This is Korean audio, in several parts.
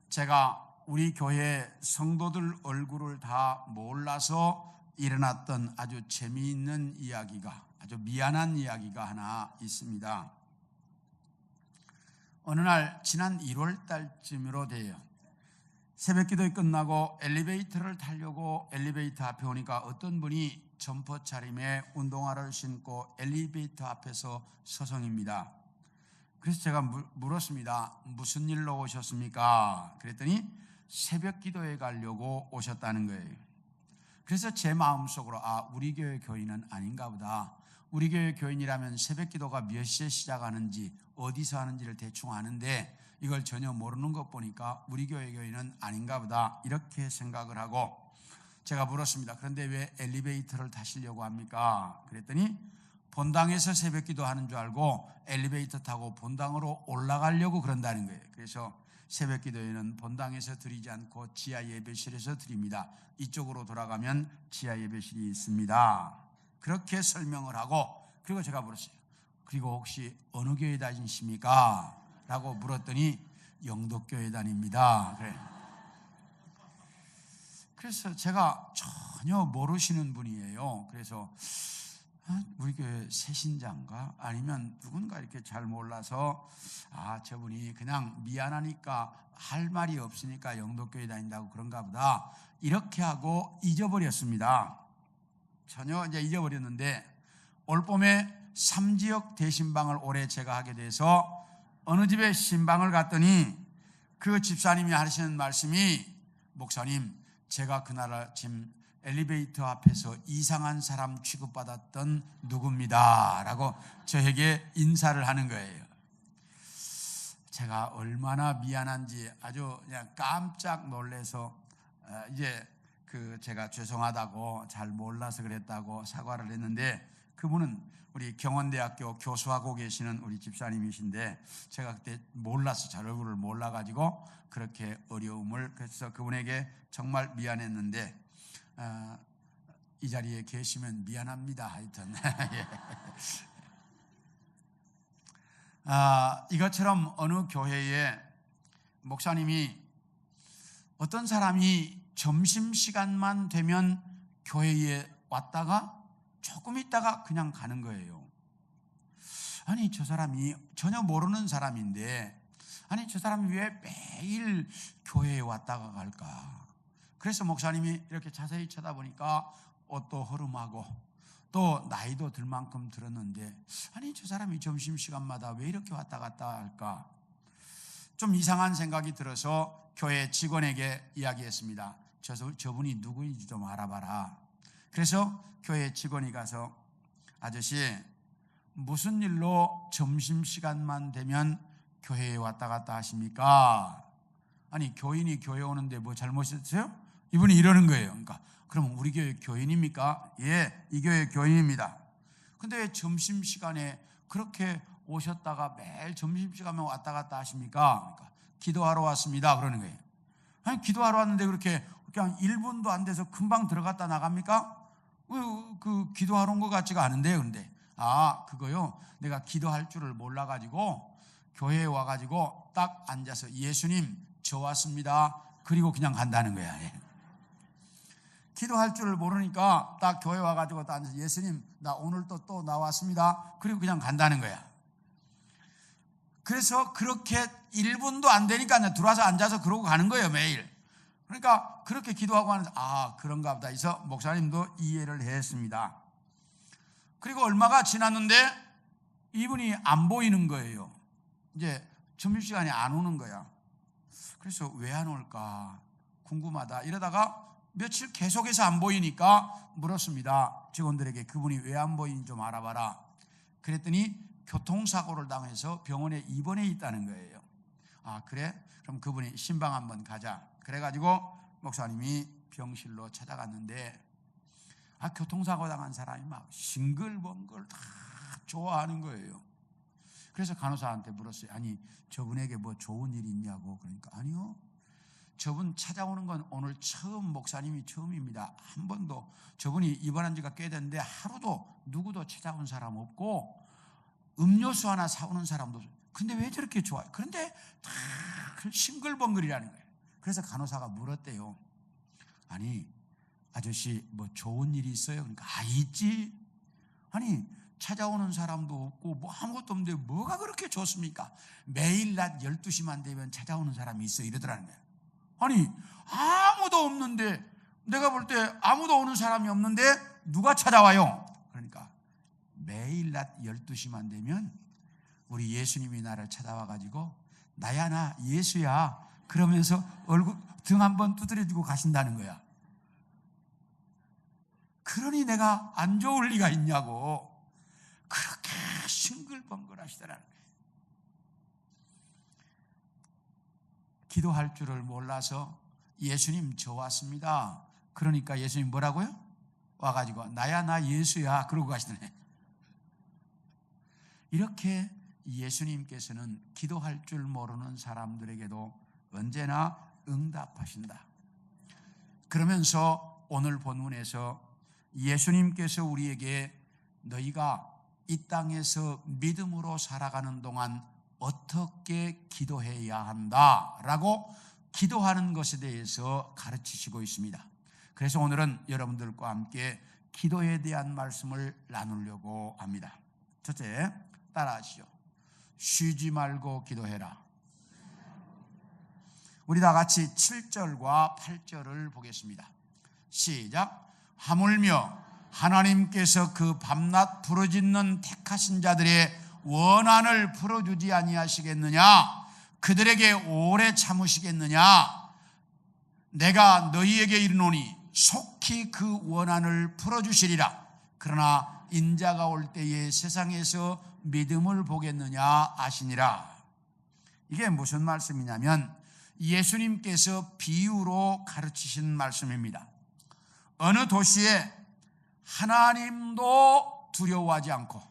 제가 우리 교회 성도들 얼굴을 다 몰라서 일어났던 아주 재미있는 이야기가, 아주 미안한 이야기가 하나 있습니다. 어느 날 지난 1월 달쯤으로 돼요. 새벽기도가 끝나고 엘리베이터를 타려고 엘리베이터 앞에 오니까 어떤 분이 점퍼 차림에 운동화를 신고 엘리베이터 앞에서 서성입니다. 그래서 제가 물었습니다. 무슨 일로 오셨습니까? 그랬더니 새벽기도에 가려고 오셨다는 거예요. 그래서 제 마음속으로 우리 교회 교인은 아닌가 보다. 우리 교회 교인이라면 새벽기도가 몇 시에 시작하는지 어디서 하는지를 대충 아는데 이걸 전혀 모르는 것 보니까 우리 교회 교인은 아닌가 보다, 이렇게 생각을 하고 제가 물었습니다. 그런데 왜 엘리베이터를 타시려고 합니까? 그랬더니 본당에서 새벽기도 하는 줄 알고 엘리베이터 타고 본당으로 올라가려고 그런다는 거예요. 그래서 새벽기도에는 본당에서 드리지 않고 지하 예배실에서 드립니다. 이쪽으로 돌아가면 지하 예배실이 있습니다. 그렇게 설명을 하고, 그리고 제가 물었어요. 그리고 혹시 어느 교회 다니십니까? 라고 물었더니 영덕교회 다닙니다. 그래서 제가 전혀 모르시는 분이에요. 그래서 우리 교회 새신자인가 아니면 누군가 이렇게 잘 몰라서 저분이 그냥 미안하니까 할 말이 없으니까 영덕교회 다닌다고 그런가 보다, 이렇게 하고 잊어버렸습니다. 전혀 이제 잊어버렸는데 올 봄에 3지역 대신방을 올해 제가 하게 돼서 어느 집에 신방을 갔더니 그 집사님이 하시는 말씀이, 목사님, 제가 그날 아침 엘리베이터 앞에서 이상한 사람 취급받았던 누구입니다 라고 저에게 인사를 하는 거예요. 제가 얼마나 미안한지 아주 그냥 깜짝 놀라서 이제 제가 죄송하다고, 잘 몰라서 그랬다고 사과를 했는데, 그분은 우리 경원대학교 교수하고 계시는 우리 집사님이신데 제가 그때 몰라서, 잘 얼굴을 몰라가지고 그렇게 어려움을, 그래서 그분에게 정말 미안했는데 이 자리에 계시면 미안합니다. 하여튼 이것처럼 어느 교회에 목사님이 어떤 사람이 점심시간만 되면 교회에 왔다가 조금 있다가 그냥 가는 거예요. 아니, 저 사람이 전혀 모르는 사람인데 저 사람이 왜 매일 교회에 왔다가 갈까? 그래서 목사님이 이렇게 자세히 쳐다보니까 옷도 허름하고 또 나이도 들 만큼 들었는데 저 사람이 점심시간마다 왜 이렇게 왔다 갔다 할까? 좀 이상한 생각이 들어서 교회 직원에게 이야기했습니다. 저분이 누구인지 좀 알아봐라. 그래서 교회 직원이 가서, 아저씨, 무슨 일로 점심시간만 되면 교회에 왔다 갔다 하십니까? 아니, 교인이 교회 오는데 뭐 잘못했어요? 이분이 이러는 거예요. 그러니까, 그럼 우리 교회 교인입니까? 예, 이 교회 교인입니다. 근데 왜 점심시간에 그렇게 오셨다가 매일 점심시간만 왔다 갔다 하십니까? 그러니까, 기도하러 왔습니다. 그러는 거예요. 아니, 기도하러 왔는데 그렇게 그냥 1분도 안 돼서 금방 들어갔다 나갑니까? 기도하러 온 것 같지가 않은데요. 근데 그거요, 내가 기도할 줄을 몰라가지고 교회에 와가지고 딱 앉아서 예수님 저 왔습니다, 그리고 그냥 간다는 거야. 기도할 줄을 모르니까 딱 교회 와가지고 딱 앉아서 예수님 나 오늘 또 나왔습니다, 그리고 그냥 간다는 거야. 그래서 그렇게 1분도 안 되니까 들어와서 앉아서 그러고 가는 거예요, 매일. 그러니까 그렇게 기도하고 하는데 그런가 보다 해서 목사님도 이해를 했습니다. 그리고 얼마가 지났는데 이분이 안 보이는 거예요. 이제 점심시간에 안 오는 거야. 그래서 왜 안 올까 궁금하다 이러다가 며칠 계속해서 안 보이니까 물었습니다. 직원들에게 그분이 왜 안 보이는지 좀 알아봐라. 그랬더니 교통사고를 당해서 병원에 입원해 있다는 거예요. 그래? 그럼 그분이 신방 한번 가자. 그래가지고 목사님이 병실로 찾아갔는데 교통사고 당한 사람이 막 싱글벙글 다 좋아하는 거예요. 그래서 간호사한테 물었어요. 아니, 저분에게 뭐 좋은 일이 있냐고. 그러니까 아니요, 저분 찾아오는 건 오늘 목사님이 처음입니다. 한 번도, 저분이 입원한 지가 꽤 됐는데 하루도 누구도 찾아온 사람 없고 음료수 하나 사오는 사람도 없어요. 근데 왜 저렇게 좋아요? 그런데 다 싱글벙글이라는 거예요. 그래서 간호사가 물었대요. 아니 아저씨 뭐 좋은 일이 있어요? 그러니까 있지. 아니 찾아오는 사람도 없고 뭐 아무것도 없는데 뭐가 그렇게 좋습니까? 매일 낮 12시만 되면 찾아오는 사람이 있어 이러더라는 거예요. 아니 아무도 없는데, 내가 볼 때 아무도 오는 사람이 없는데 누가 찾아와요? 그러니까 매일 낮 12시만 되면 우리 예수님이 나를 찾아와 가지고 나야 나 예수야 그러면서 얼굴 등 한번 두드려주고 가신다는 거야. 그러니 내가 안 좋을 리가 있냐고 그렇게 싱글벙글 하시더라는 거예요. 기도할 줄을 몰라서 예수님 저 왔습니다. 그러니까 예수님 뭐라고요? 와가지고 나야 나 예수야 그러고 가시더래. 이렇게 예수님께서는 기도할 줄 모르는 사람들에게도 언제나 응답하신다. 그러면서 오늘 본문에서 예수님께서 우리에게 너희가 이 땅에서 믿음으로 살아가는 동안 어떻게 기도해야 한다라고 기도하는 것에 대해서 가르치시고 있습니다. 그래서 오늘은 여러분들과 함께 기도에 대한 말씀을 나누려고 합니다. 첫째, 따라하시죠. 쉬지 말고 기도해라. 우리 다 같이 7절과 8절을 보겠습니다. 시작. 하물며 하나님께서 그 밤낮 부르짖는 택하신 자들의 원한을 풀어주지 아니하시겠느냐? 그들에게 오래 참으시겠느냐? 내가 너희에게 이르노니 속히 그 원한을 풀어주시리라. 그러나 인자가 올 때에 세상에서 믿음을 보겠느냐 아시니라. 이게 무슨 말씀이냐면 예수님께서 비유로 가르치신 말씀입니다. 어느 도시에 하나님도 두려워하지 않고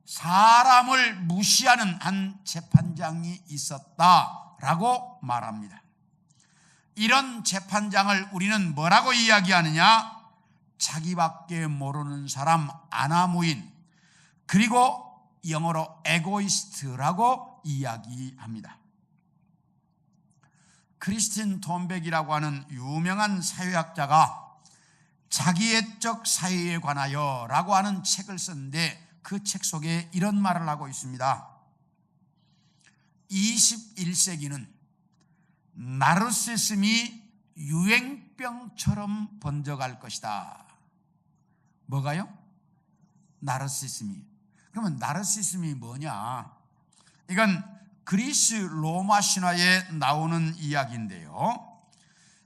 사람을 무시하는 한 재판장이 있었다라고 말합니다. 이런 재판장을 우리는 뭐라고 이야기하느냐? 자기밖에 모르는 사람, 아나무인, 그리고 영어로 에고이스트라고 이야기합니다. 크리스틴 톰백이라고 하는 유명한 사회학자가 자기애적 사회에 관하여 라고 하는 책을 썼는데 그 책 속에 이런 말을 하고 있습니다. 21세기는 나르시즘이 유행병처럼 번져갈 것이다. 뭐가요? 나르시즘이. 그러면 나르시즘이 뭐냐? 이건 그리스 로마 신화에 나오는 이야기인데요.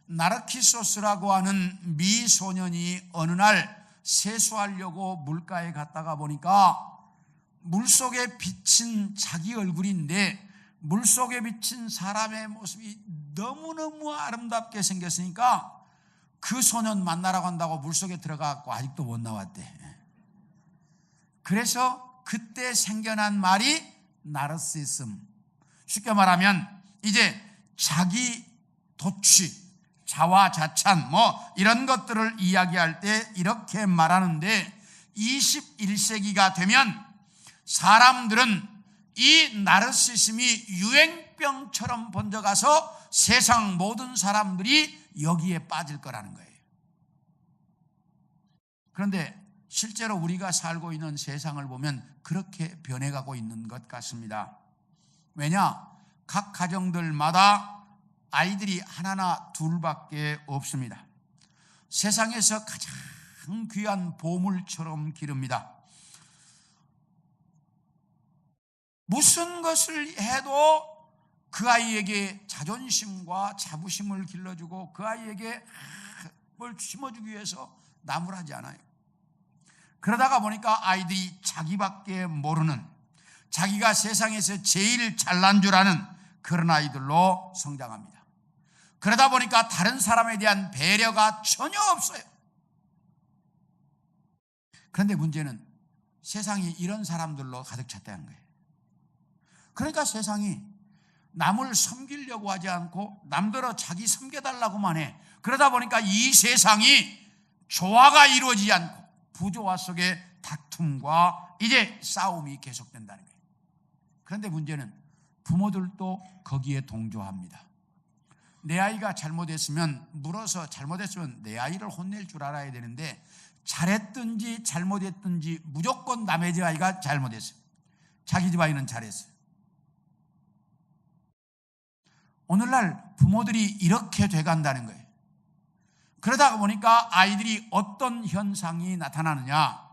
나르키소스라고 하는 미소년이 어느 날 세수하려고 물가에 갔다가 보니까 물속에 비친 자기 얼굴인데 물속에 비친 사람의 모습이 너무너무 아름답게 생겼으니까 그 소년 만나러 간다고 물속에 들어가고 아직도 못 나왔대. 그래서 그때 생겨난 말이 나르시즘. 쉽게 말하면 이제 자기 도취, 자화자찬 이런 것들을 이야기할 때 이렇게 말하는데 21세기가 되면 사람들은 이 나르시즘이 유행병처럼 번져가서 세상 모든 사람들이 여기에 빠질 거라는 거예요. 그런데 실제로 우리가 살고 있는 세상을 보면 그렇게 변해가고 있는 것 같습니다. 왜냐? 각 가정들마다 아이들이 하나나 둘밖에 없습니다. 세상에서 가장 귀한 보물처럼 기릅니다. 무슨 것을 해도 그 아이에게 자존심과 자부심을 길러주고 그 아이에게 뭘 심어주기 위해서 나무라지 않아요. 그러다가 보니까 아이들이 자기밖에 모르는, 자기가 세상에서 제일 잘난 줄 아는 그런 아이들로 성장합니다. 그러다 보니까 다른 사람에 대한 배려가 전혀 없어요. 그런데 문제는 세상이 이런 사람들로 가득 찼다는 거예요. 그러니까 세상이 남을 섬기려고 하지 않고 남들어 자기 섬겨달라고만 해. 그러다 보니까 이 세상이 조화가 이루어지지 않고 부조화 속에 다툼과 이제 싸움이 계속된다는 거예요. 그런데 문제는 부모들도 거기에 동조합니다. 내 아이가 잘못했으면 물어서 잘못했으면 내 아이를 혼낼 줄 알아야 되는데 잘했든지 잘못했든지 무조건 남의 집 아이가 잘못했어요. 자기 집 아이는 잘했어요. 오늘날 부모들이 이렇게 돼간다는 거예요. 그러다 보니까 아이들이 어떤 현상이 나타나느냐,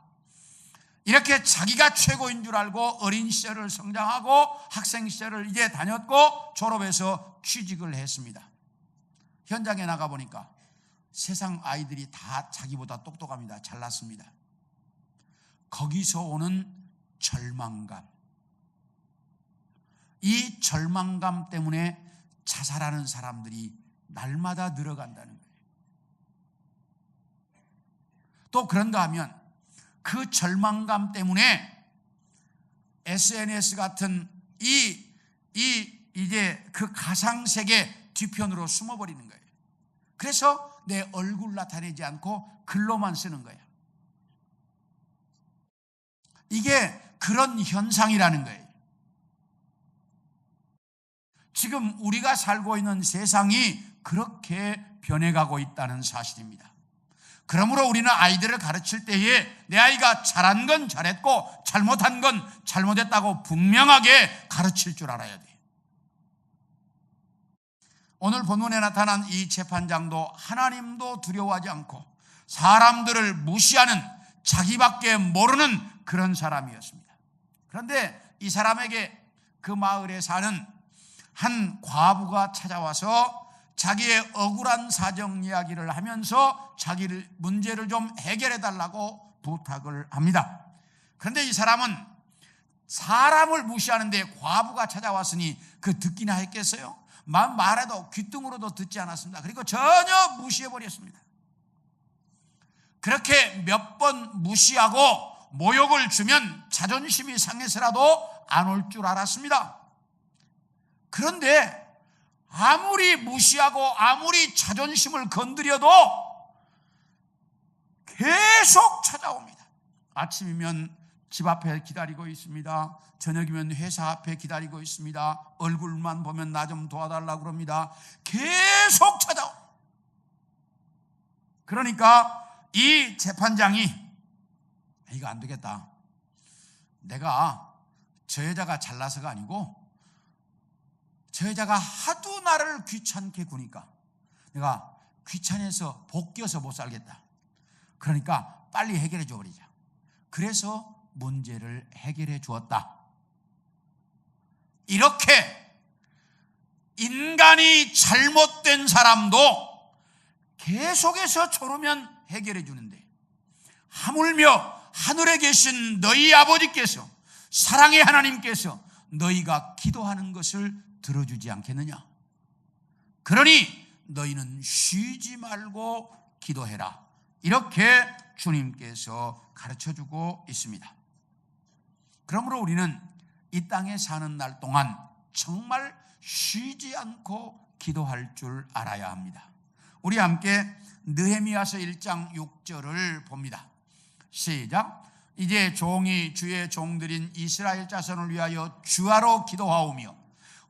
이렇게 자기가 최고인 줄 알고 어린 시절을 성장하고 학생 시절을 이제 다녔고 졸업해서 취직을 했습니다. 현장에 나가보니까 세상 아이들이 다 자기보다 똑똑합니다. 잘났습니다. 거기서 오는 절망감, 이 절망감 때문에 자살하는 사람들이 날마다 늘어간다는 거예요. 또 그런가 하면 그 절망감 때문에 SNS 같은 이제 그 가상세계 뒤편으로 숨어버리는 거예요. 그래서 내 얼굴 나타내지 않고 글로만 쓰는 거예요. 이게 그런 현상이라는 거예요. 지금 우리가 살고 있는 세상이 그렇게 변해가고 있다는 사실입니다. 그러므로 우리는 아이들을 가르칠 때에 내 아이가 잘한 건 잘했고 잘못한 건 잘못했다고 분명하게 가르칠 줄 알아야 돼. 오늘 본문에 나타난 이 재판장도 하나님도 두려워하지 않고 사람들을 무시하는, 자기밖에 모르는 그런 사람이었습니다. 그런데 이 사람에게 그 마을에 사는 한 과부가 찾아와서 자기의 억울한 사정 이야기를 하면서 자기를 문제를 좀 해결해 달라고 부탁을 합니다. 그런데 이 사람은 사람을 무시하는데 과부가 찾아왔으니 그 듣기나 했겠어요? 말해도 귀뚱으로도 듣지 않았습니다. 그리고 전혀 무시해버렸습니다. 그렇게 몇 번 무시하고 모욕을 주면 자존심이 상해서라도 안 올 줄 알았습니다. 그런데 아무리 무시하고 아무리 자존심을 건드려도 계속 찾아옵니다. 아침이면 집 앞에 기다리고 있습니다. 저녁이면 회사 앞에 기다리고 있습니다. 얼굴만 보면 나 좀 도와달라고 그럽니다. 계속 찾아옵니다. 그러니까 이 재판장이 이거 안 되겠다. 내가 저 여자가 잘나서가 아니고 저 여자가 하도 나를 귀찮게 구니까 내가 귀찮아서 복귀어서 못 살겠다. 그러니까 빨리 해결해 줘버리자. 그래서 문제를 해결해 주었다. 이렇게 인간이 잘못된 사람도 계속해서 조르면 해결해 주는데 하물며 하늘에 계신 너희 아버지께서, 사랑의 하나님께서 너희가 기도하는 것을 들어주지 않겠느냐. 그러니 너희는 쉬지 말고 기도해라. 이렇게 주님께서 가르쳐주고 있습니다. 그러므로 우리는 이 땅에 사는 날 동안 정말 쉬지 않고 기도할 줄 알아야 합니다. 우리 함께 느헤미야서 1장 6절을 봅니다. 시작. 이제 종이 주의 종들인 이스라엘 자손을 위하여 주하로 기도하오며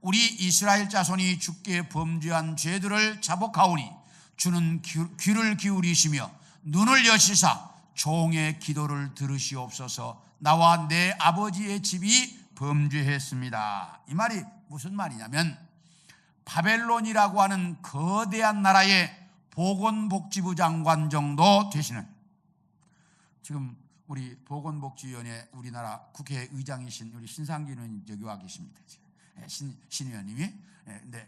우리 이스라엘 자손이 주께 범죄한 죄들을 자복하오니 주는 귀를 기울이시며 눈을 여시사 종의 기도를 들으시옵소서. 나와 내 아버지의 집이 범죄했습니다. 이 말이 무슨 말이냐면 바벨론이라고 하는 거대한 나라의 보건복지부 장관 정도 되시는, 지금 우리 보건복지위원회 우리나라 국회의장이신 우리 신상기 의원님 여기 와 계십니다. 신 의원님이. 네.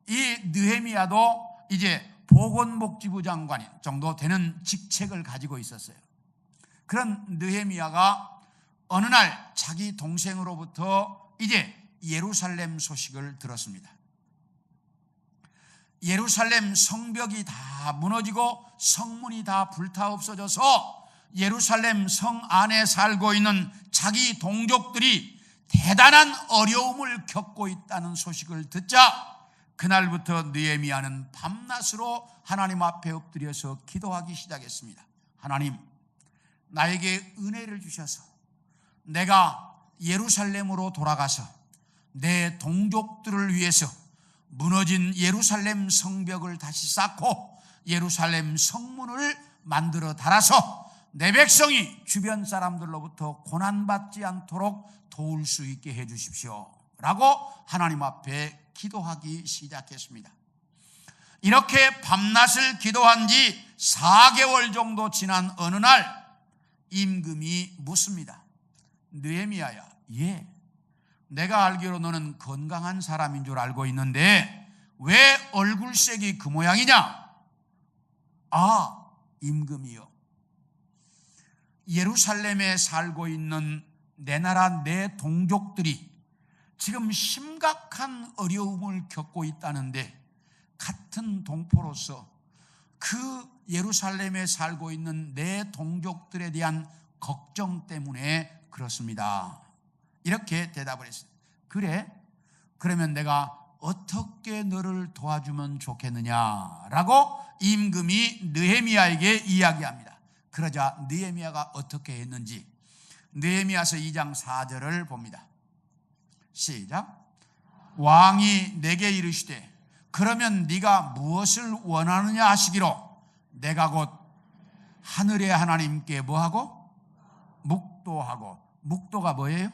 이 느헤미야도 이제 보건복지부 장관 정도 되는 직책을 가지고 있었어요. 그런 느헤미야가 어느 날 자기 동생으로부터 이제 예루살렘 소식을 들었습니다. 예루살렘 성벽이 다 무너지고 성문이 다 불타 없어져서 예루살렘 성 안에 살고 있는 자기 동족들이 대단한 어려움을 겪고 있다는 소식을 듣자 그날부터 느헤미야는 밤낮으로 하나님 앞에 엎드려서 기도하기 시작했습니다. 하나님, 나에게 은혜를 주셔서 내가 예루살렘으로 돌아가서 내 동족들을 위해서 무너진 예루살렘 성벽을 다시 쌓고 예루살렘 성문을 만들어 달아서 내 백성이 주변 사람들로부터 고난받지 않도록 도울 수 있게 해 주십시오 라고 하나님 앞에 기도하기 시작했습니다. 이렇게 밤낮을 기도한 지 4개월 정도 지난 어느 날 임금이 묻습니다. 느헤미야야, 예, 내가 알기로 너는 건강한 사람인 줄 알고 있는데 왜 얼굴색이 그 모양이냐? 아, 임금이요, 예루살렘에 살고 있는 내 나라 내 동족들이 지금 심각한 어려움을 겪고 있다는데 같은 동포로서 그 예루살렘에 살고 있는 내 동족들에 대한 걱정 때문에 그렇습니다. 이렇게 대답을 했어요. 그래? 그러면 내가 어떻게 너를 도와주면 좋겠느냐라고 임금이 느헤미야에게 이야기합니다. 그러자 느헤미야가 어떻게 했는지 느헤미야서 2장 4절을 봅니다. 시작. 왕이 내게 이르시되 그러면 네가 무엇을 원하느냐 하시기로 내가 곧 하늘의 하나님께 뭐하고? 묵도하고. 묵도가 뭐예요?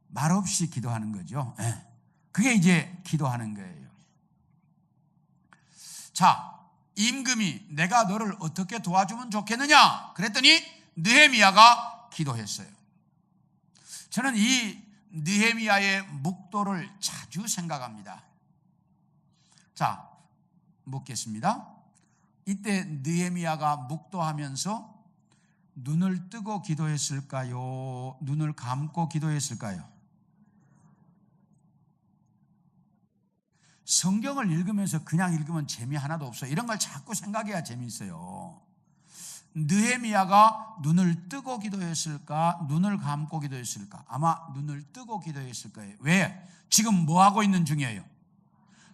말없이 기도하는 거죠. 그게 이제 기도하는 거예요. 자, 임금이 내가 너를 어떻게 도와주면 좋겠느냐 그랬더니 느헤미야가 기도했어요. 저는 이 느헤미야의 묵도를 자주 생각합니다. 자, 묻겠습니다. 이때 느헤미야가 묵도하면서 눈을 뜨고 기도했을까요? 눈을 감고 기도했을까요? 성경을 읽으면서 그냥 읽으면 재미 하나도 없어요. 이런 걸 자꾸 생각해야 재미있어요. 느헤미야가 눈을 뜨고 기도했을까? 눈을 감고 기도했을까? 아마 눈을 뜨고 기도했을 거예요. 왜? 지금 뭐 하고 있는 중이에요?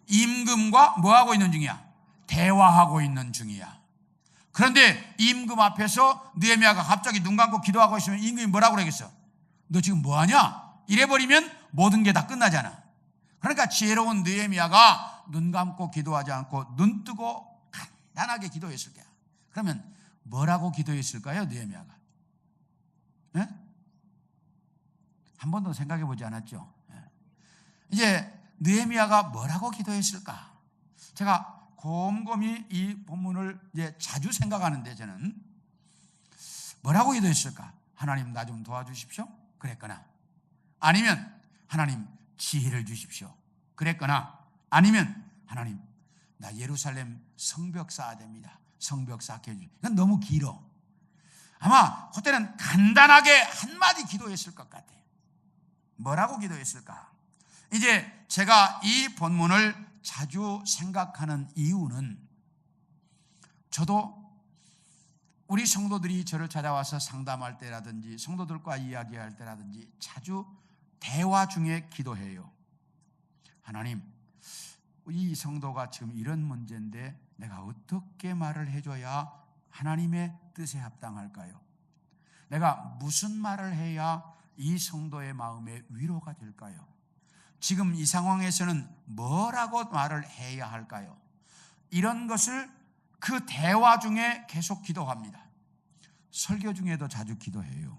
임금과 뭐 하고 있는 중이야? 대화하고 있는 중이야. 그런데 임금 앞에서 느헤미야가 갑자기 눈 감고 기도하고 있으면 임금이 뭐라고 그러겠어? 너 지금 뭐 하냐? 이래버리면 모든 게 다 끝나잖아. 그러니까 지혜로운 느헤미야가 눈 감고 기도하지 않고 눈 뜨고 간단하게 기도했을 거야. 그러면 뭐라고 기도했을까요, 느헤미야가? 네? 한 번도 생각해 보지 않았죠? 이제 느헤미야가 뭐라고 기도했을까? 제가 곰곰이 이 본문을 이제 자주 생각하는데 저는 뭐라고 기도했을까? 하나님 나 좀 도와주십시오. 그랬거나 아니면 하나님 지혜를 주십시오. 그랬거나 아니면 하나님 나 예루살렘 성벽 쌓아야 됩니다. 성벽 쌓게 해주세요. 이건 너무 길어. 아마 그때는 간단하게 한마디 기도했을 것 같아요. 뭐라고 기도했을까? 이제 제가 이 본문을 자주 생각하는 이유는 저도 우리 성도들이 저를 찾아와서 상담할 때라든지 성도들과 이야기할 때라든지 자주 대화 중에 기도해요. 하나님, 이 성도가 지금 이런 문제인데 내가 어떻게 말을 해줘야 하나님의 뜻에 합당할까요? 내가 무슨 말을 해야 이 성도의 마음에 위로가 될까요? 지금 이 상황에서는 뭐라고 말을 해야 할까요? 이런 것을 그 대화 중에 계속 기도합니다. 설교 중에도 자주 기도해요.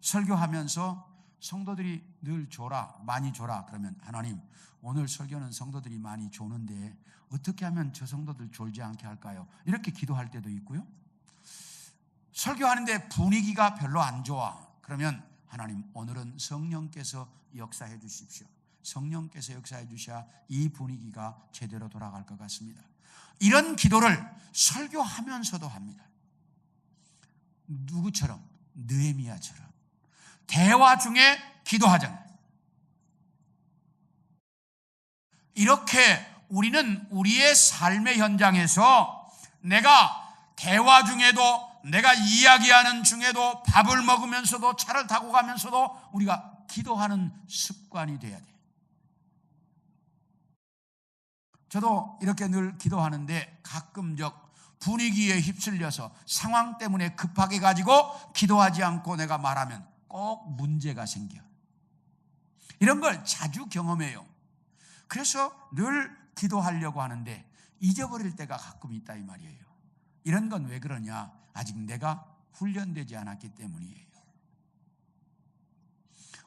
설교하면서 성도들이 늘 줘라, 많이 줘라. 그러면 하나님, 오늘 설교는 성도들이 많이 조는데 어떻게 하면 저 성도들 졸지 않게 할까요? 이렇게 기도할 때도 있고요. 설교하는데 분위기가 별로 안 좋아. 그러면 하나님, 오늘은 성령께서 역사해 주십시오. 성령께서 역사해 주셔야 이 분위기가 제대로 돌아갈 것 같습니다. 이런 기도를 설교하면서도 합니다. 누구처럼? 느헤미야처럼. 대화 중에 기도하잖아요. 이렇게 우리는 우리의 삶의 현장에서 내가 대화 중에도 내가 이야기하는 중에도 밥을 먹으면서도 차를 타고 가면서도 우리가 기도하는 습관이 돼야 돼요. 저도 이렇게 늘 기도하는데 가끔적 분위기에 휩쓸려서 상황 때문에 급하게 가지고 기도하지 않고 내가 말하면 꼭 문제가 생겨. 이런 걸 자주 경험해요. 그래서 늘 기도하려고 하는데 잊어버릴 때가 가끔 있다 이 말이에요. 이런 건 왜 그러냐? 아직 내가 훈련되지 않았기 때문이에요.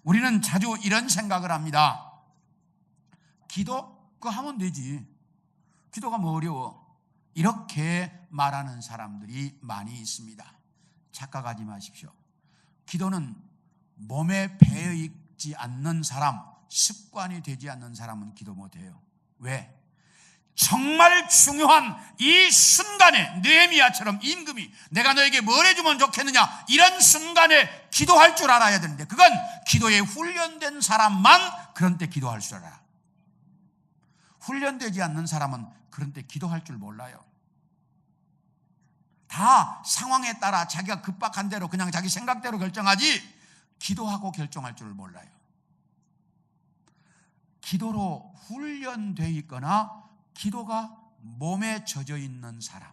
우리는 자주 이런 생각을 합니다. 기도? 그거 하면 되지. 기도가 뭐 어려워. 이렇게 말하는 사람들이 많이 있습니다. 착각하지 마십시오. 기도는 몸에 배어있지 않는 사람, 습관이 되지 않는 사람은 기도 못해요. 왜? 정말 중요한 이 순간에 느헤미야처럼 임금이 내가 너에게 뭘 해주면 좋겠느냐, 이런 순간에 기도할 줄 알아야 되는데, 그건 기도에 훈련된 사람만 그런 때 기도할 줄 알아. 훈련되지 않는 사람은 그런 때 기도할 줄 몰라요. 다 상황에 따라 자기가 급박한 대로 그냥 자기 생각대로 결정하지 기도하고 결정할 줄 몰라요. 기도로 훈련되어 있거나 기도가 몸에 젖어 있는 사람,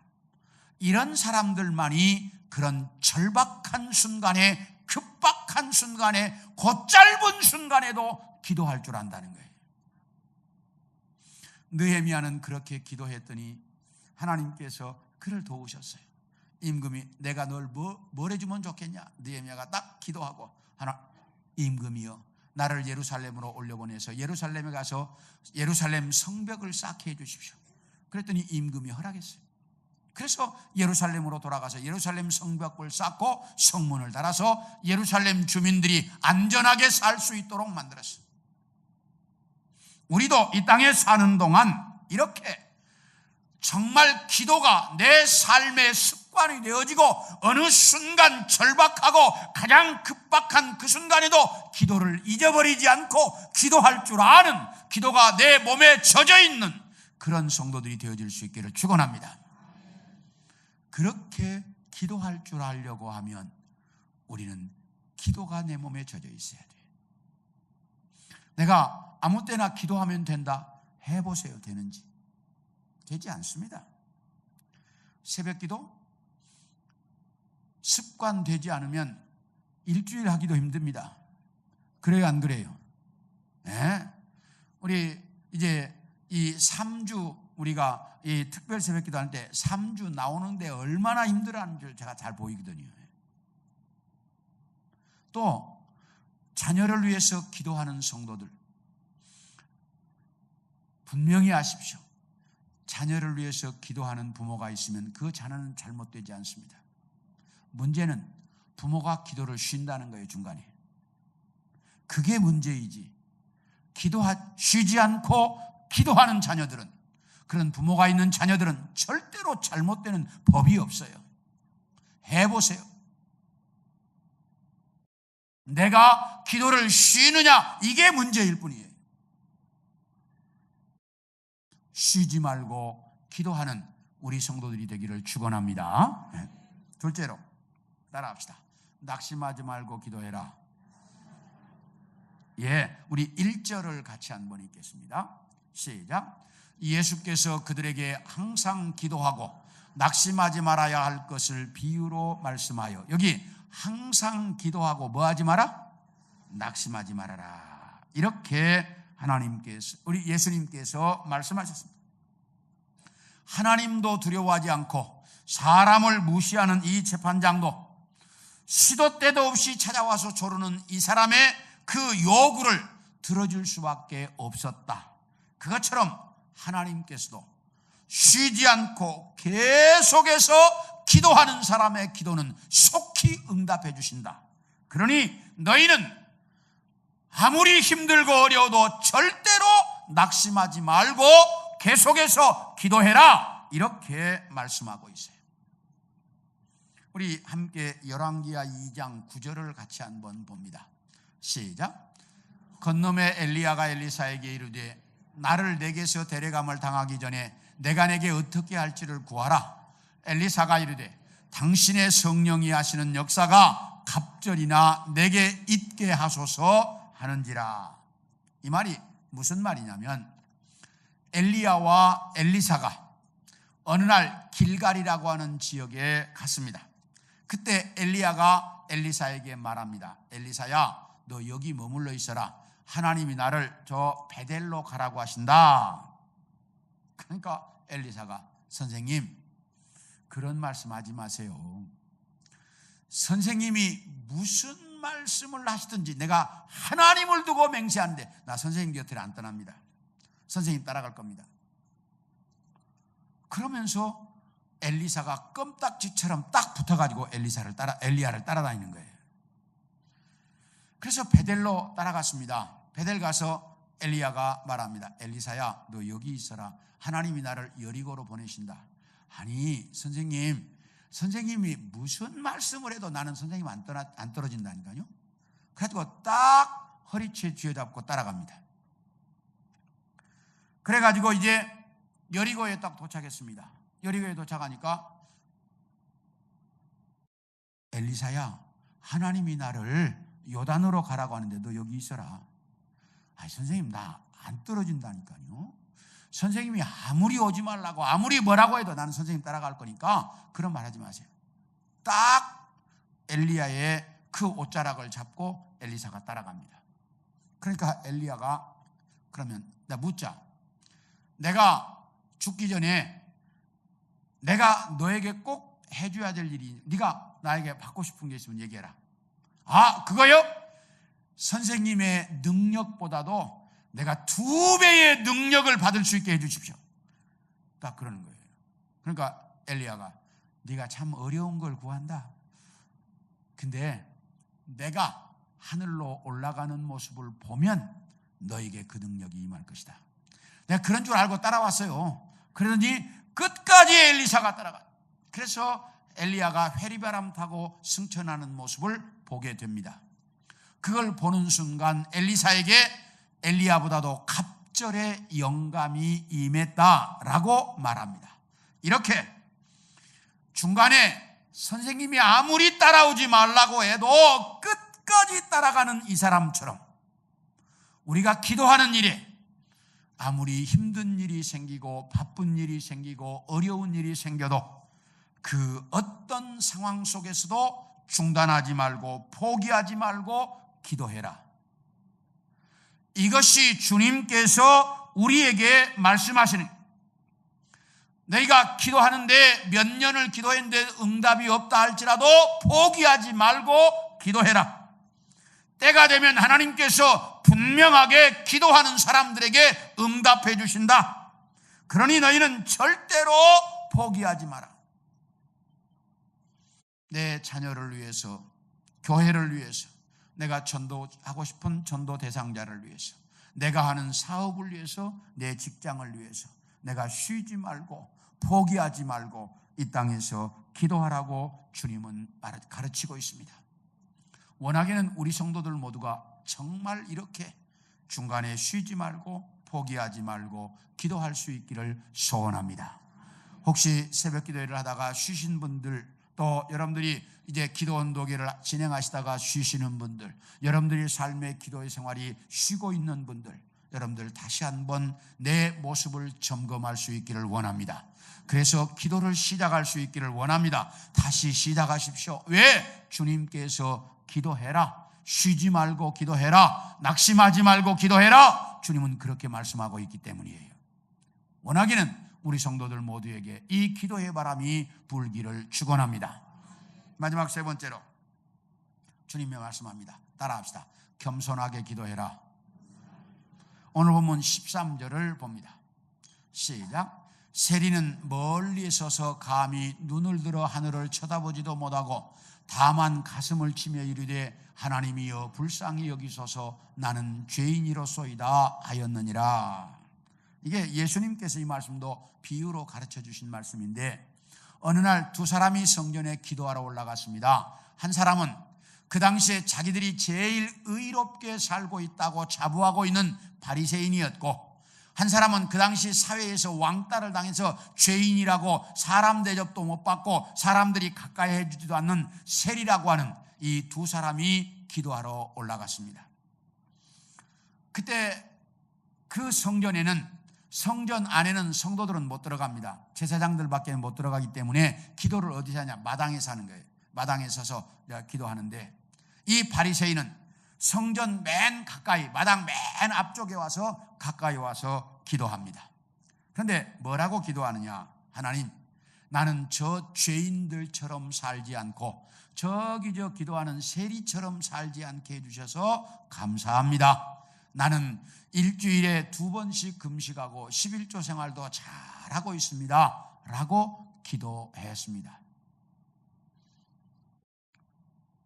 이런 사람들만이 그런 절박한 순간에, 급박한 순간에, 곧짧은 순간에도 기도할 줄 안다는 거예요. 느헤미야는 그렇게 기도했더니 하나님께서 그를 도우셨어요. 임금이 내가 널 뭘 해주면 좋겠냐? 느헤미야가 딱 기도하고, 임금이여 나를 예루살렘으로 올려보내서 예루살렘에 가서 예루살렘 성벽을 쌓게 해주십시오. 그랬더니 임금이 허락했어요. 그래서 예루살렘으로 돌아가서 예루살렘 성벽을 쌓고 성문을 달아서 예루살렘 주민들이 안전하게 살 수 있도록 만들었어요. 우리도 이 땅에 사는 동안 이렇게 정말 기도가 내 삶의 습관이 되어지고 어느 순간 절박하고 가장 급박한 그 순간에도 기도를 잊어버리지 않고 기도할 줄 아는, 기도가 내 몸에 젖어 있는 그런 성도들이 되어질 수 있기를 축원합니다. 그렇게 기도할 줄 알려고 하면 우리는 기도가 내 몸에 젖어 있어야 돼요. 내가 아무 때나 기도하면 된다, 해보세요. 되는지. 되지 않습니다. 새벽 기도 습관되지 않으면 일주일 하기도 힘듭니다. 그래요, 안 그래요? 네? 우리 이제 이 3주 우리가 이 특별 새벽 기도 할 때 3주 나오는데 얼마나 힘들어하는 줄 제가 잘 보이거든요. 또 자녀를 위해서 기도하는 성도들 분명히 아십시오. 자녀를 위해서 기도하는 부모가 있으면 그 자녀는 잘못되지 않습니다. 문제는 부모가 기도를 쉰다는 거예요, 중간에. 그게 문제이지. 쉬지 않고 기도하는 자녀들은, 그런 부모가 있는 자녀들은 절대로 잘못되는 법이 없어요. 해보세요. 내가 기도를 쉬느냐, 이게 문제일 뿐이에요. 쉬지 말고 기도하는 우리 성도들이 되기를 축원합니다. 둘째로 따라합시다. 낙심하지 말고 기도해라. 우리 1절을 같이 한번 읽겠습니다. 시작. 예수께서 그들에게 항상 기도하고 낙심하지 말아야 할 것을 비유로 말씀하여, 여기 항상 기도하고 뭐 하지 마라? 낙심하지 말아라. 이렇게 하나님께서, 우리 예수님께서 말씀하셨습니다. 하나님도 두려워하지 않고 사람을 무시하는 이 재판장도 시도 때도 없이 찾아와서 조르는 이 사람의 그 요구를 들어줄 수밖에 없었다. 그것처럼 하나님께서도 쉬지 않고 계속해서 기도하는 사람의 기도는 속히 응답해 주신다. 그러니 너희는 아무리 힘들고 어려워도 절대로 낙심하지 말고 계속해서 기도해라. 이렇게 말씀하고 있어요. 우리 함께 열왕기하 2장 9절을 같이 한번 봅니다. 시작. 건너매 엘리야가 엘리사에게 이르되 나를 내게서 데려감을 당하기 전에 내가 내게 어떻게 할지를 구하라. 엘리사가 이르되 당신의 성령이 하시는 역사가 갑절이나 내게 있게 하소서 하는지라. 이 말이 무슨 말이냐면, 엘리야와 엘리사가 어느 날 길갈이라고 하는 지역에 갔습니다. 그때 엘리야가 엘리사에게 말합니다. 엘리사야, 너 여기 머물러 있어라. 하나님이 나를 저 베델로 가라고 하신다. 그러니까 엘리사가 선생님 그런 말씀하지 마세요. 선생님이 무슨 말씀을 하시든지 내가 하나님을 두고 맹세하는데 나 선생님 곁을 안 떠납니다. 선생님 따라갈 겁니다. 그러면서 엘리사가 껌딱지처럼 딱 붙어가지고 엘리야를 따라다니는 거예요. 그래서 베델로 따라갔습니다. 베델 가서 엘리야가 말합니다. 엘리사야, 너 여기 있어라. 하나님이 나를 여리고로 보내신다. 아니 선생님이 무슨 말씀을 해도 나는 선생님 안 떨어진다니까요. 그래가지고 딱 허리채 쥐어잡고 따라갑니다. 그래가지고 이제 여리고에 딱 도착했습니다. 여리고에 도착하니까 엘리사야, 하나님이 나를 요단으로 가라고 하는데 너 여기 있어라. 아니 선생님 나 안 떨어진다니까요. 선생님이 아무리 오지 말라고 아무리 뭐라고 해도 나는 선생님 따라갈 거니까 그런 말 하지 마세요. 딱 엘리야의 그 옷자락을 잡고 엘리사가 따라갑니다. 그러니까 엘리야가 그러면 나 묻자. 내가 죽기 전에 내가 너에게 꼭 해줘야 될 일이 네가 나에게 받고 싶은 게 있으면 얘기해라. 아 그거요? 선생님의 능력보다도 내가 2배의 능력을 받을 수 있게 해주십시오. 딱 그러는 거예요. 그러니까 엘리야가 네가 참 어려운 걸 구한다. 근데 내가 하늘로 올라가는 모습을 보면 너에게 그 능력이 임할 것이다. 내가 그런 줄 알고 따라왔어요. 그러더니 끝까지 엘리사가 따라가. 그래서 엘리야가 회리바람 타고 승천하는 모습을 보게 됩니다. 그걸 보는 순간 엘리사에게 엘리야보다도 갑절의 영감이 임했다라고 말합니다. 이렇게 중간에 선생님이 아무리 따라오지 말라고 해도 끝까지 따라가는 이 사람처럼 우리가 기도하는 일에 아무리 힘든 일이 생기고 바쁜 일이 생기고 어려운 일이 생겨도 그 어떤 상황 속에서도 중단하지 말고 포기하지 말고 기도해라. 이것이 주님께서 우리에게 말씀하시는, 너희가 기도하는데 몇 년을 기도했는데 응답이 없다 할지라도 포기하지 말고 기도해라. 때가 되면 하나님께서 분명하게 기도하는 사람들에게 응답해 주신다. 그러니 너희는 절대로 포기하지 마라. 내 자녀를 위해서, 교회를 위해서, 내가 전도하고 싶은 전도 대상자를 위해서, 내가 하는 사업을 위해서, 내 직장을 위해서 내가 쉬지 말고 포기하지 말고 이 땅에서 기도하라고 주님은 가르치고 있습니다. 원하기는 우리 성도들 모두가 정말 이렇게 중간에 쉬지 말고 포기하지 말고 기도할 수 있기를 소원합니다. 혹시 새벽 기도회를 하다가 쉬신 분들, 또 여러분들이 이제 기도 언도기를 진행하시다가 쉬시는 분들, 여러분들이 삶의 기도의 생활이 쉬고 있는 분들, 여러분들 다시 한번 내 모습을 점검할 수 있기를 원합니다. 그래서 기도를 시작할 수 있기를 원합니다. 다시 시작하십시오. 왜? 주님께서 기도해라, 쉬지 말고 기도해라, 낙심하지 말고 기도해라, 주님은 그렇게 말씀하고 있기 때문이에요. 원하기는 우리 성도들 모두에게 이 기도의 바람이 불기를 축원합니다. 마지막 세 번째로 주님이 말씀합니다. 따라합시다. 겸손하게 기도해라. 오늘 본문 13절을 봅니다. 시작. 세리는 멀리 서서 감히 눈을 들어 하늘을 쳐다보지도 못하고 다만 가슴을 치며 이르되 하나님이여 불쌍히 여기소서 나는 죄인이로소이다 하였느니라. 이게 예수님께서 이 말씀도 비유로 가르쳐 주신 말씀인데, 어느 날 두 사람이 성전에 기도하러 올라갔습니다. 한 사람은 그 당시에 자기들이 제일 의롭게 살고 있다고 자부하고 있는 바리새인이었고, 한 사람은 그 당시 사회에서 왕따를 당해서 죄인이라고 사람 대접도 못 받고 사람들이 가까이 해주지도 않는 세리라고 하는 이 두 사람이 기도하러 올라갔습니다. 그때 그 성전에는, 성전 안에는 성도들은 못 들어갑니다. 제사장들밖에 못 들어가기 때문에 기도를 어디서 하냐? 마당에서 하는 거예요. 마당에 서서 기도하는데, 이 바리새인은 성전 맨 가까이, 마당 맨 앞쪽에 와서 가까이 와서 기도합니다. 그런데 뭐라고 기도하느냐? 하나님, 나는 저 죄인들처럼 살지 않고 저기 저 기도하는 세리처럼 살지 않게 해주셔서 감사합니다. 나는 일주일에 2번씩 금식하고 11조 생활도 잘하고 있습니다 라고 기도했습니다.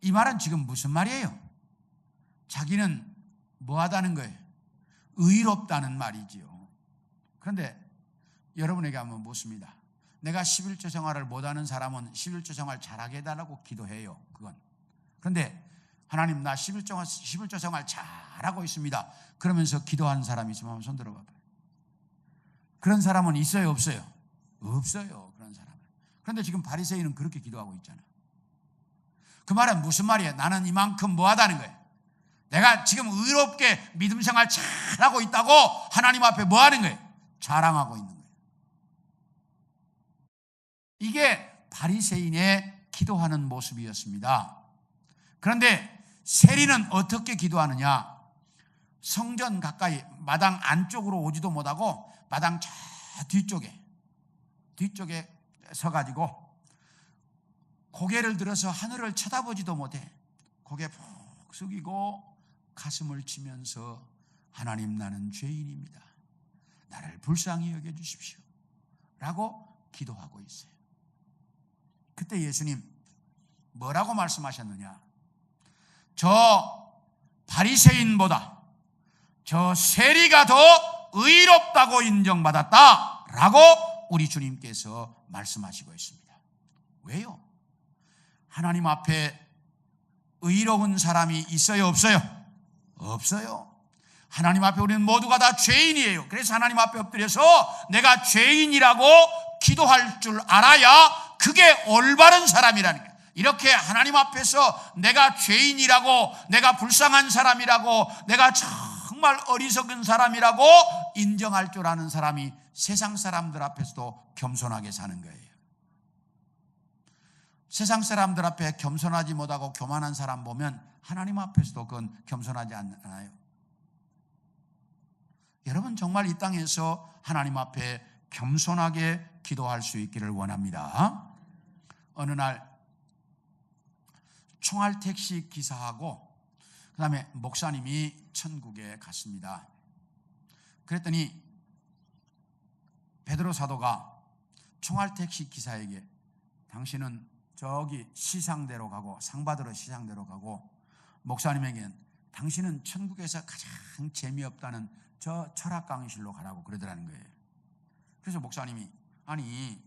이 말은 지금 무슨 말이에요? 자기는 뭐하다는 거예요? 의롭다는 말이지요. 그런데 여러분에게 한번 묻습니다. 내가 11조 생활을 못하는 사람은 11조 생활 잘하게 해달라고 기도해요. 그건. 그런데 하나님, 나 11조 생활 잘하고 있습니다 그러면서 기도하는 사람이 있으면 한번 손 들어봐봐요. 그런 사람은 있어요, 없어요? 없어요, 그런 사람은. 그런데 지금 바리새인은 그렇게 기도하고 있잖아. 그 말은 무슨 말이에요? 나는 이만큼 뭐하다는 거예요? 내가 지금 의롭게 믿음 생활 잘하고 있다고 하나님 앞에 뭐하는 거예요? 자랑하고 있는 거예요. 이게 바리새인의 기도하는 모습이었습니다. 그런데 세리는 어떻게 기도하느냐? 성전 가까이 마당 안쪽으로 오지도 못하고 마당 저 뒤쪽에 서가지고 고개를 들어서 하늘을 쳐다보지도 못해. 고개 푹 숙이고 가슴을 치면서 하나님, 나는 죄인입니다. 나를 불쌍히 여겨주십시오 라고 기도하고 있어요. 그때 예수님 뭐라고 말씀하셨느냐? 저 바리새인보다 저 세리가 더 의롭다고 인정받았다 라고 우리 주님께서 말씀하시고 있습니다. 왜요? 하나님 앞에 의로운 사람이 있어요, 없어요? 없어요. 하나님 앞에 우리는 모두가 다 죄인이에요. 그래서 하나님 앞에 엎드려서 내가 죄인이라고 기도할 줄 알아야 그게 올바른 사람이라는 거예요. 이렇게 하나님 앞에서 내가 죄인이라고, 내가 불쌍한 사람이라고, 내가 정말 어리석은 사람이라고 인정할 줄 아는 사람이 세상 사람들 앞에서도 겸손하게 사는 거예요. 세상 사람들 앞에 겸손하지 못하고 교만한 사람 보면 하나님 앞에서도 그건 겸손하지 않아요. 여러분, 정말 이 땅에서 하나님 앞에 겸손하게 기도할 수 있기를 원합니다. 어느 날 총알택시 기사하고 그 다음에 목사님이 천국에 갔습니다. 그랬더니 베드로 사도가 총알택시 기사에게 당신은 저기 시상대로 가고 상 받으러 시상대로 가고, 목사님에게는 당신은 천국에서 가장 재미없다는 저 철학 강의실로 가라고 그러더라는 거예요. 그래서 목사님이, 아니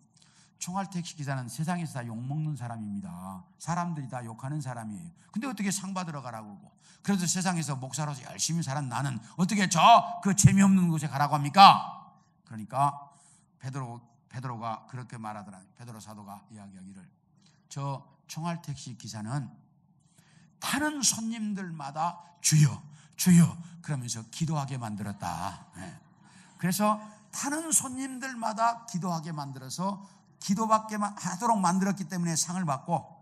총알택시 기사는 세상에서 다 욕먹는 사람입니다. 사람들이 다 욕하는 사람이에요. 근데 어떻게 상 받으러 가라고 그러고, 그래도 세상에서 목사로서 열심히 살은 나는 어떻게 저 그 재미없는 곳에 가라고 합니까? 그러니까 베드로가 그렇게 말하더라. 베드로 사도가 이야기하기를, 저 총알택시 기사는 타는 손님들마다 주여 주여 그러면서 기도하게 만들었다. 그래서 타는 손님들마다 기도하게 만들어서 기도받게 하도록 만들었기 때문에 상을 받고,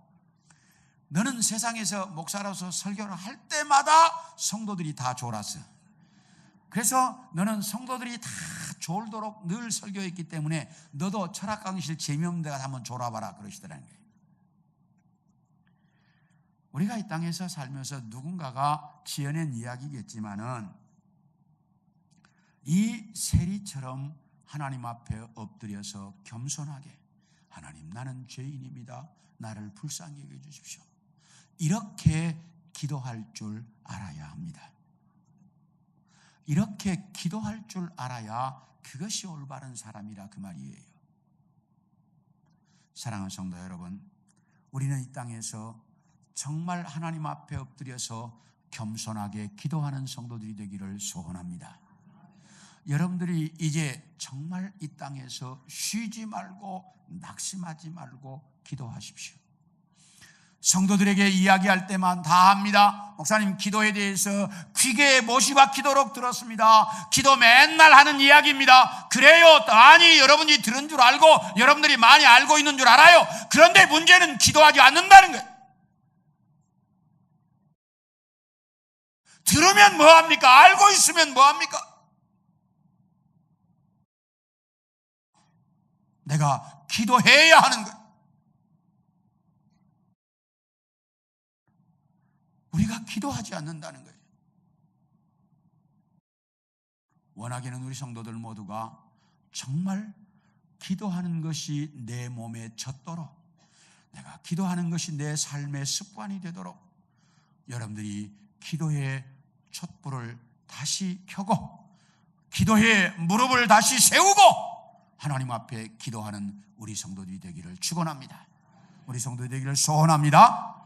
너는 세상에서 목사로서 설교를 할 때마다 성도들이 다 졸았어. 그래서 너는 성도들이 다 졸도록 늘 설교했기 때문에 너도 철학 강의실 재미없는 데 가서 한번 졸아봐라 그러시더라는 거예요. 우리가 이 땅에서 살면서 누군가가 지어낸 이야기겠지만은 이 세리처럼 하나님 앞에 엎드려서 겸손하게, 하나님, 나는 죄인입니다. 나를 불쌍히 여겨 주십시오. 이렇게 기도할 줄 알아야 합니다. 이렇게 기도할 줄 알아야 그것이 올바른 사람이라 그 말이에요. 사랑하는 성도 여러분, 우리는 이 땅에서 정말 하나님 앞에 엎드려서 겸손하게 기도하는 성도들이 되기를 소원합니다. 여러분들이 이제 정말 이 땅에서 쉬지 말고 낙심하지 말고 기도하십시오. 성도들에게 이야기할 때만 다 합니다. 목사님, 기도에 대해서 귀에 못이 박히도록 들었습니다. 기도 맨날 하는 이야기입니다. 그래요. 아니, 여러분이 들은 줄 알고 여러분들이 많이 알고 있는 줄 알아요. 그런데 문제는 기도하지 않는다는 거예요. 들으면 뭐합니까? 알고 있으면 뭐합니까? 내가 기도해야 하는 거예요. 우리가 기도하지 않는다는 거예요. 원하기는 우리 성도들 모두가 정말 기도하는 것이 내 몸에 젖도록, 내가 기도하는 것이 내 삶의 습관이 되도록 여러분들이 기도의 촛불을 다시 켜고 기도의 무릎을 다시 세우고 하나님 앞에 기도하는 우리 성도들이 되기를 축원합니다. 우리 성도들이 되기를 소원합니다.